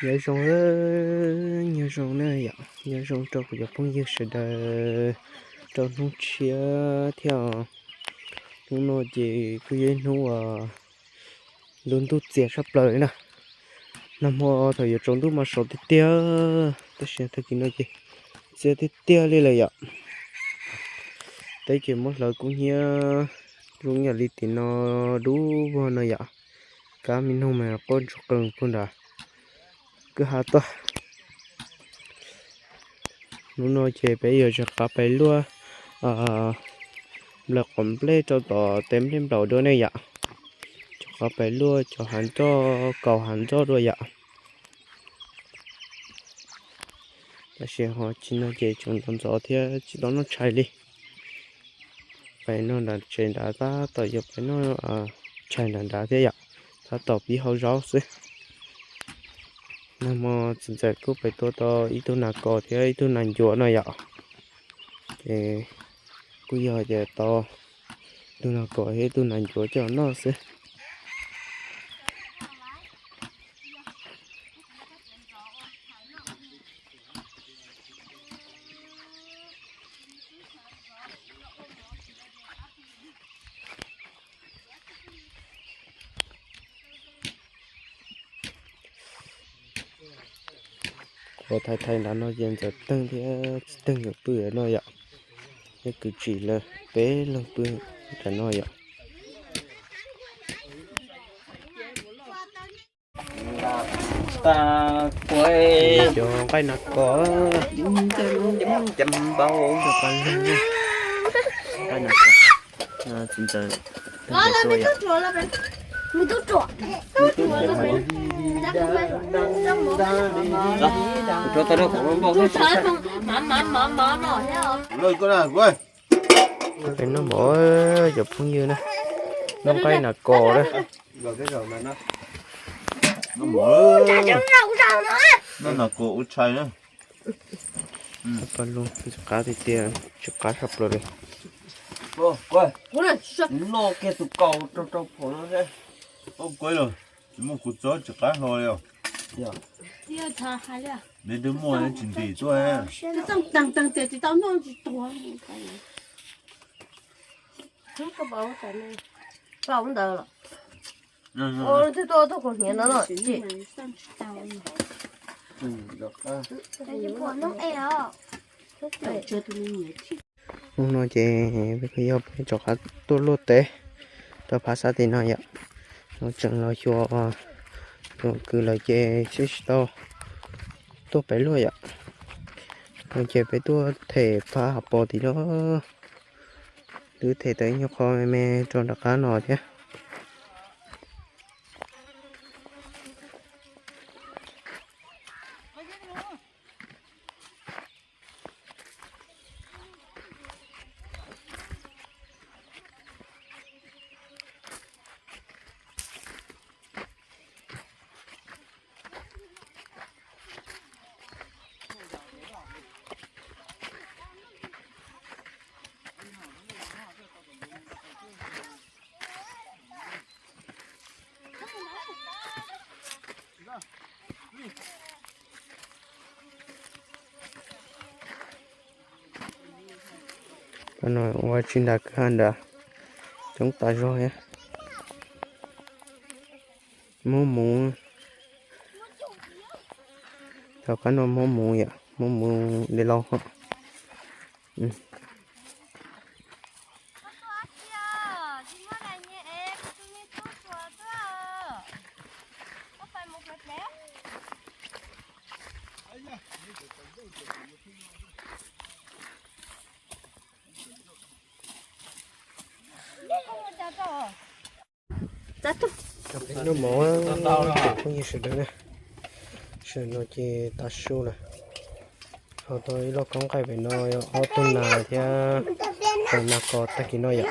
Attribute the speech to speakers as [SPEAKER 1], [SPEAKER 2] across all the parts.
[SPEAKER 1] nhớ sống ơi nhớ sống này ạ nhớ sống cho của phong yêu sự đời cho nó chia theo nó chỉ cứ yên nó luôn tu chia sắp lời nè năm họ thời trong tu mà số tiếp theo tôi sẽ thấy cái nó gì sẽ tiếp theo đi là ạ tới chỉ một lời cũng như luôn nhà đi thì nó đủ vào nơi ạ cá mình không mà con chụp cần con đã cứ hạt to nó chơi bây giờ cho cá bay luôn là complete cho tỏ tem thêm đầu đứa này ạ cho cá bay luôn cho hắn cho cầu hắn cho rồi ạ là sẽ họ chỉ nó chơi trong tầm gió thì chỉ đó nó chạy đi phải nó là chạy đá ta tỏi giờ phải nó chạy đá thế ạ ta tỏ bí hậu rau xí nhưng mà chính xác cũng phải to ít tu nào có thì ít tu nào chúa này ạ thì cứ giờ to tu nào có hết tu nào chúa cho nó xí có thay là nó dần dần tăng thì tăng được bữa nó ạ cái cứ chỉ là bé lần bữa là nó ạ
[SPEAKER 2] ta quay
[SPEAKER 1] cho cái nắp có chấm bao cho con luôn cái nắp chính xác
[SPEAKER 3] mình tốt trộn
[SPEAKER 2] cho tao đâu không bao nhiêu
[SPEAKER 3] má nổi theo
[SPEAKER 4] rồi con nào quay
[SPEAKER 1] cái nó bỏ chụp phong như nè nó cái là cò đấy
[SPEAKER 4] rồi cái rồi này nó mở nó là cổ chay nữa
[SPEAKER 1] con luôn cá thì tiền chụp cá sập rồi đấy
[SPEAKER 4] quay
[SPEAKER 3] quay
[SPEAKER 4] nó cái tụ cầu trong cổ nó thế ô quay rồi chỉ một cục gió chụp cá thôi rồi
[SPEAKER 3] 第二场还了，
[SPEAKER 4] 你都摸人紧地做哎，
[SPEAKER 3] 等这到弄就多，这个包在那，包不得了，我这都过年了，这，được
[SPEAKER 4] à
[SPEAKER 3] 我弄哎呀，这都没去。
[SPEAKER 1] nó chỉ với cái dọc cho cá tôi lót té cho phá sát thì nó vậy nó chẳng lo cho cứ là chơi to tôi phải luôn vậy nó chơi phải tôi thể phá học bò thì nó cứ thể tới nhau kho mẹ cho đặc cá nọ chứ nó qua trên đặc hơn đã chúng ta rồi á mù cho cái nó mù vậy mù để lâu không nó mỏ có như sự đó nè sự nó chỉ ta su nè họ tôi lo con cái về nó họ tuần nào thì còn là có ta kia nó vậy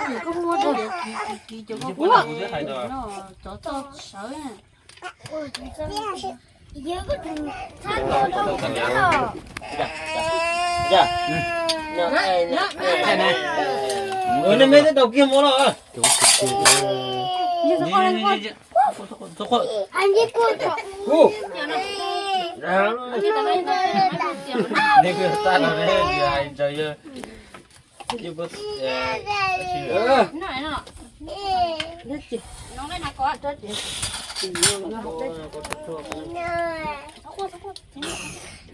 [SPEAKER 2] nó mấy cái đầu kia mua rồi
[SPEAKER 3] Anh đi cô
[SPEAKER 2] นี่คือตาเราเนี่ยอย่าใจเยอะที่บ่
[SPEAKER 3] Nói nó. Đất chị. Nó cái nào có đất chị.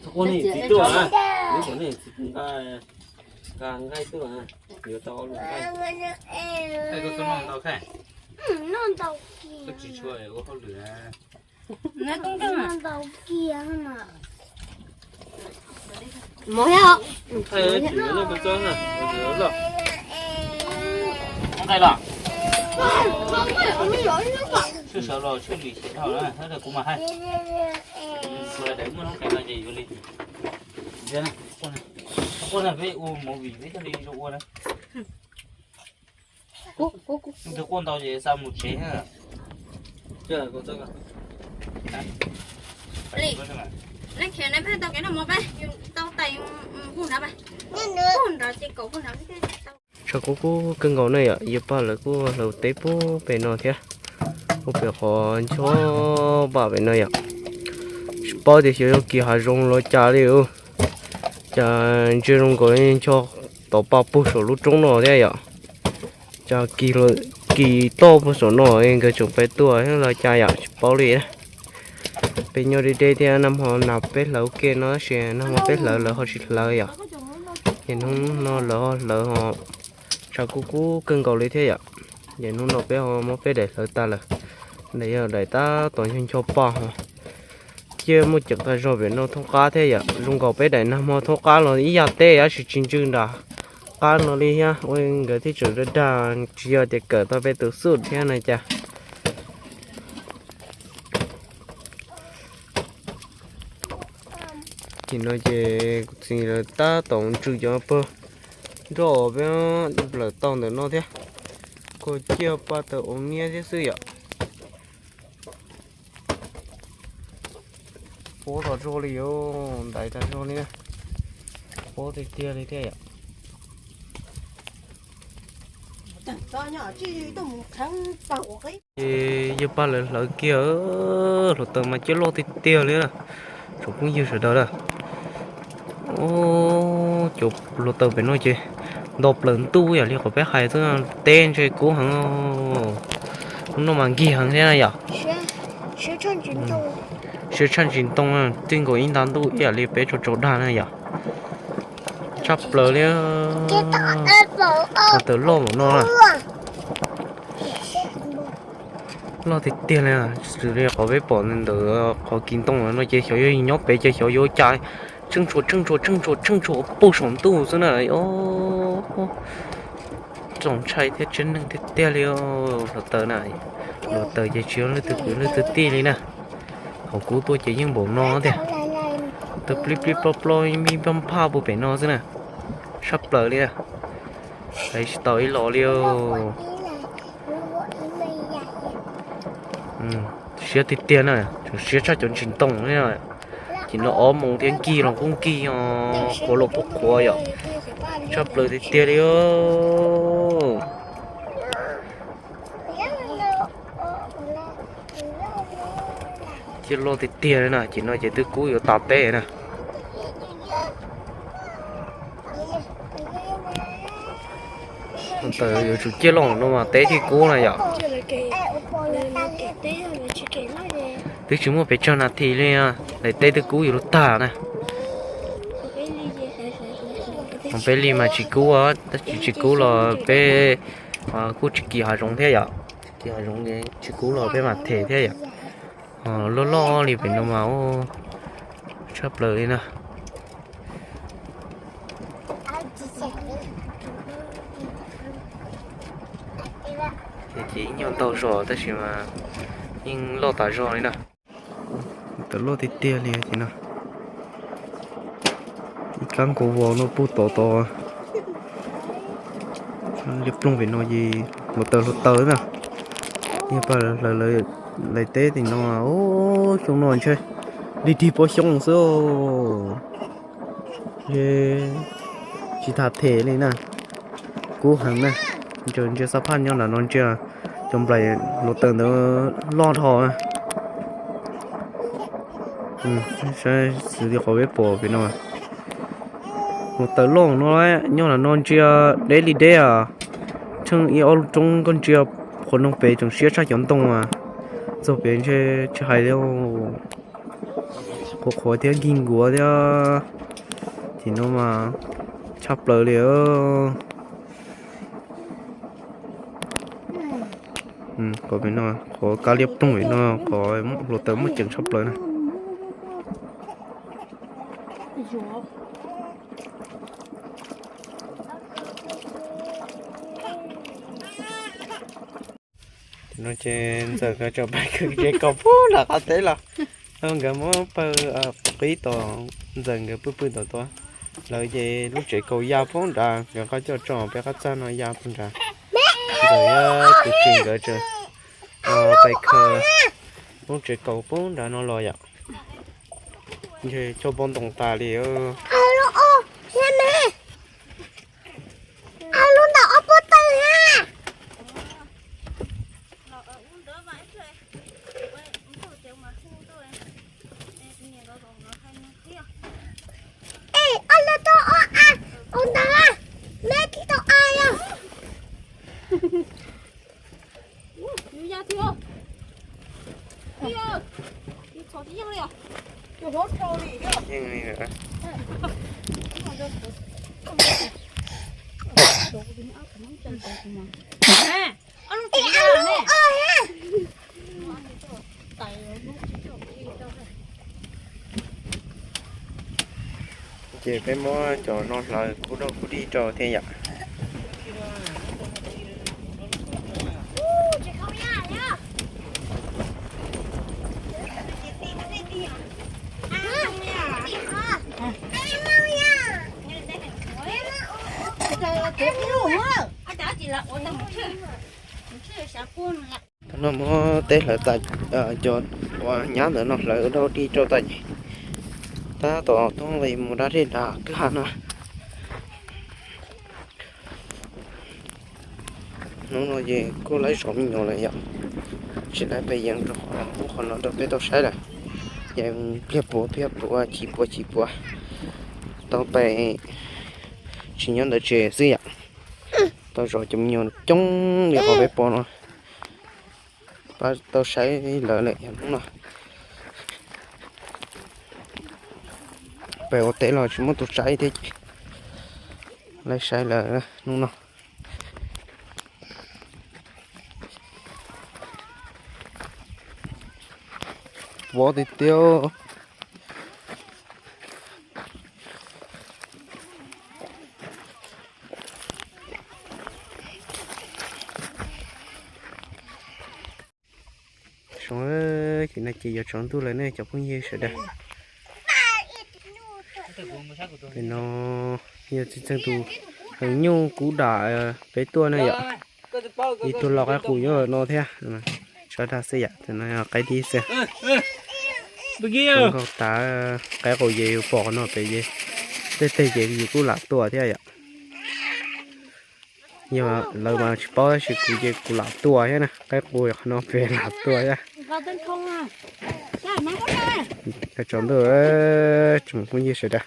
[SPEAKER 2] ทุกคนนี่สิตัวนะนี่คนนี่กลางให้ตัวนะเดี๋ยวต่อลงไปไอ้ก็ต้องนอนเตาแค่
[SPEAKER 3] Non tàu
[SPEAKER 2] ก็สิช่วยก็เขาเหลือ
[SPEAKER 3] Nó cũng cái non tàu kia mà. Mới hả?
[SPEAKER 2] ใครเหลือแล้วก็จ้องอ่ะเหลือแล้วใครล่ะ
[SPEAKER 3] Không có không có nước mà.
[SPEAKER 2] ชื่อเสาเราชื่อหลีเท่านั้นถ้าเดี๋ยวกูมาให้ตัวเดี๋ยวมึงต้องแข่งอะไรอยู่เลยเดี๋ยวนะคนน่ะไปโอ้หมอวีไม่ทะเลจะอ้วนนะ
[SPEAKER 3] Cú.
[SPEAKER 2] มึงจะอ้วนต่อจะซ้ำหมดเชี่ยเจ้าก็ต้อง
[SPEAKER 3] Lì. Lấy khẽ này phải tao cái nào một bay. Tao tay hùn hả bay. Hùn đó chỉ cậu hùn hả cái tao.
[SPEAKER 1] Cho cô cưng gấu này ạ, yêu ba là cô đầu tế bố về nó thế. Cô phải khó cho bà về nơi ạ. Bao thì chỉ kỳ hà rong lo trả liệu. Chà chưa rong gọi cho tàu ba bố số lúc trống nó thế ạ. Chà kỳ to bố số nó em cái chụp phải tua hay là trả ạ, bao lì đấy. Bây giờ đi đây thì năm họ nạp bếp lẩu kia nó sẽ năm họ bếp lẩu họ chỉ lẩu ạ. Hiện nó lỡ họ sao cú cưng cầu lấy thế ạ. Hiện nó nộp bếp họ mua bếp để lỡ ta là để giờ để ta toàn nhân cho ba họ chưa một chục cái rồi về nó thông cá thế ạ. Dùng cầu bếp để năm họ thông cá nó ý ra tê á sự chính chương đã cá nó đi ha. Ôi người thì chủ rất đa chỉ để cỡ ta về từ sụt thế này chả. Thì nói về gì là ta tổng trừ cho bơ rồi bé lỡ tông được nó thế cô chia ba tờ ống nia thế sư ạ bố đó rồi liêu đại ta rồi nè bố thì tia đi thế ạ giờ ba lỡ kia rồi tờ mà chưa lo thì tia nữa chụp cũng nhiều rồi đó là ô chụp lô tờ phải nói chứ đột lớn tu vậy liệu có bé hay thứ tên chơi cố hằng nó mang gì hằng thế này à sẽ chân chính tông à tên của in đàn tu vậy liệu bé cho đàn này à chắp lờ liền từ lô một nó à lo thì tiền này à sự liệu có bé bỏ nên được có kinh tông nó chơi chơi nhóc bé chơi chơi chạy tranh chúa bố sống tu thế này ô trồng trái thế chân năng thế tia liêu tờ này tờ chơi chiếu lấy từ tia đi nè họ cú tôi chỉ những bộ nó thế từ plip mi băm pa bộ bể nó thế này sắp lỡ đi à đấy tới lò liêu xía thì tiền này xía cho chuẩn chỉnh tông thế này chỉ nó ốm mông tiếng kia nó cũng kia có lộc bốc khói ạ chắp lời thì tiền đi ơ chỉ lo thì tiền này chỉ nói chỉ từ cú ở tạp tệ nè từ ở chủ chia lòng nó mà té thì cú này ạ tức chúng mà phải cho nạt thì lên à để té từ cú ở tả nè không phải li mà chỉ cú á chỉ cú là bé cú chỉ kỳ hà rong thế ạ kỳ hà rong cái chỉ cú là bé mặt thể thế ạ lo thì phải nó máu chấp lời nè chỉ nhau tàu rồi ta chỉ mà nhưng lo tải rồi nè tớ lo thì tia liền thì nè cắn cổ vào nó bút to liệp lông về nó gì một tờ nè nhưng mà lời té thì nó ô chúng nó chơi đi bỏ xong rồi chỉ thả thể này nè cố hàng nè rồi chưa sắp ăn nhau là non chưa trong này một tờ nó lo thò ใช่สิที่เขาไปปอไปเนาะmột tờ lông nó ấy nhưng là non chia daily day à chung yêu trong con chiaคนลงไปจงเสียชาหย่อนตรงอ่ะจะเป็นเช่ให้แล้วขอเที่ยวกินกัวเที่ยวที่นู้นมาชับเลยก็เป็นน้อยขอการเรียบตรงอีกน้อยขอโรเตอร์ไม่จึงชับเลยนะnó trên giờ cái cho bài cứ cái cầu phố là có thế là không cái món bơ quý tỏ giờ cái bự tỏ to lợi gì lúc chỉ cầu giao phong ra cái có cho tròn bé có cho nó giao phong ra rồi cái chuyện cái chơi bài khờ lúc chỉ cầu phong ra nó lo vậy thì cho bọn đồng tài thì chị phải mua cho nó lại cú đâu cú đi cho thế vậy nó mua tết là tại cho nhá nữa nó lại ở đâu đi cho tại ta tỏ thông về một đá trên đá cứ hẳn à nó nói gì cô lấy số mình nhỏ lại vậy chỉ lấy bây giờ rồi không còn nó được biết đâu sai rồi giờ biết bố chỉ bố tao phải chỉ nhận được chế gì ạ tao rồi chụp nhiều trong để họ biết bố nó và tao sai lợi lại đúng rồi bèo té là chỉ muốn tụt sai thế lấy sai là đúng không bỏ thì tiêu xong rồi cái này chỉ giờ chọn tôi lại này chọn con gì sẽ đây thì nó giờ chỉ chân tu hình như cú đá cái tua này vậy đi tu lọc cái cú nhớ nó thế cho ta sẽ vậy thì nó cái đi sẽ không ta cái cú gì bỏ nóไปgì tê gì cú lạc tua thế vậy nhưng mà lời mà chỉ bỏ chỉ cú lạc tua thế này cái cú nó về lạc tua thế cái chọn được chúng cũng như thế đây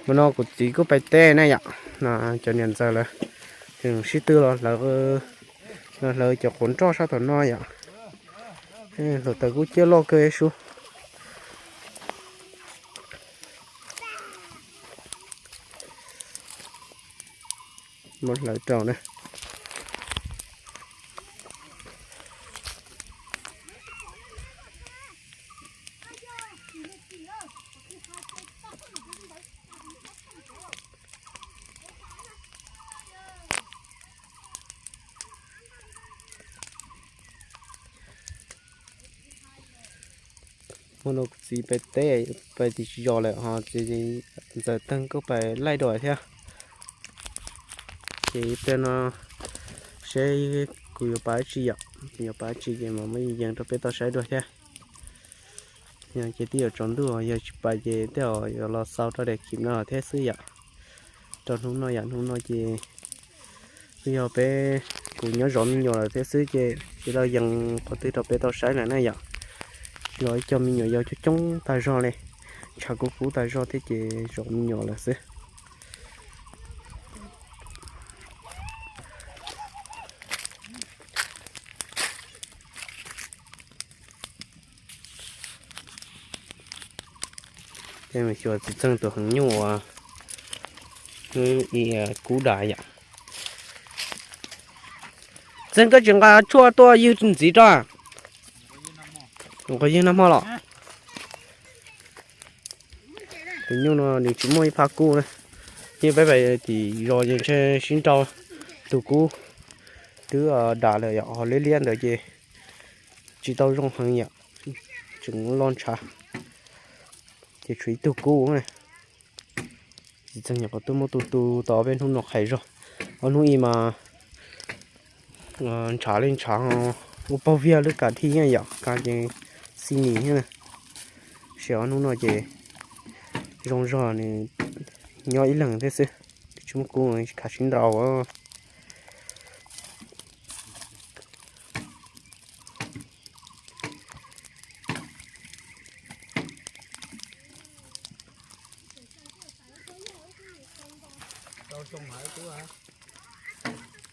[SPEAKER 1] mà nó cũng chỉ có bài tê này ạ là cho nên giờ là thường sĩ tư là cho cuốn cho sao tao nói ạ rồi tao cũng chưa lo cơ số một lời trò này nó chỉ phải té phải thì giò lại họ chỉ giờ tăng có phải lay đổi theo chỉ tên nó sẽ cùi bãi chỉ gì mà mấy dân cho biết tao sẽ đổi theo nhà chỉ tiêu chọn được giờ bài gì theo giờ lo sau đó để kiếm nó thế xứ vậy cho chúng nó nhận chúng nó chỉ bây giờ bé cùi nhớ rõ nhiều là thế xứ chỉ là dân có thứ cho biết tao sẽ là này vậy rồi cho mình nhỏ cho chúng ta rồi này chả có cú tại do thế chế rõ mình nhỏ là sẽ thế mà cho chỉ chân tổ hứng nhau à cứ cú đại vậy chân cái chuyện cái chua to yêu chân gì đó không có gì nằm hả lọ tự nhiên nó nếu chúng mới phá cú này như vậy thì rồi những cái xin trâu tụ cú thứ đã là họ lấy liên được gì chỉ tao rong hàng nhỉ chúng lon trà thì truy tụ cú này chỉ chân nhập vào tôi mua tụ tao bên hôm nọ hay rồi ở núi mà trả lên trả một bao vía được cả thi nhỉ cả cái xin nghỉ này xéo nó gì rong rò này nhỏ ít lần thế chứ chúng cô cả xin đầu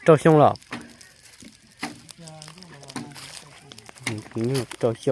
[SPEAKER 1] trâu xong rồi trâu xong